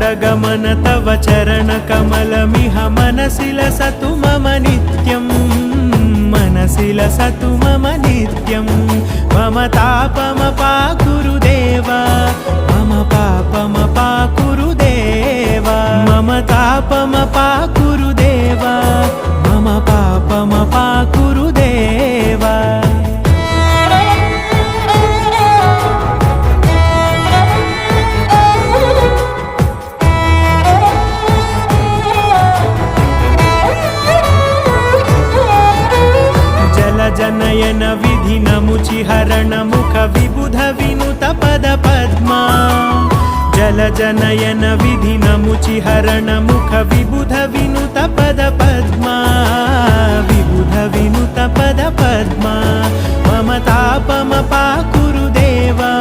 गरुडगमन तव चरणकमलमिह मनसि लसतु मम नित्यं मनसि लसतु मम नित्यं मम तापमपाकुरु देवा मम पापमपाकुरु देवा मम तापमपाकुरु देवा मम पापमपाकुरु देवा जनयन विधि नमुचिहरण मुख विबुध विनुत पद पद्मा जल जनयन विधि नमुचिहरण मुख विबुध विनुत पद पद्मा विबुध विनुत पद पद्मा मम तापमपाकुरु देवा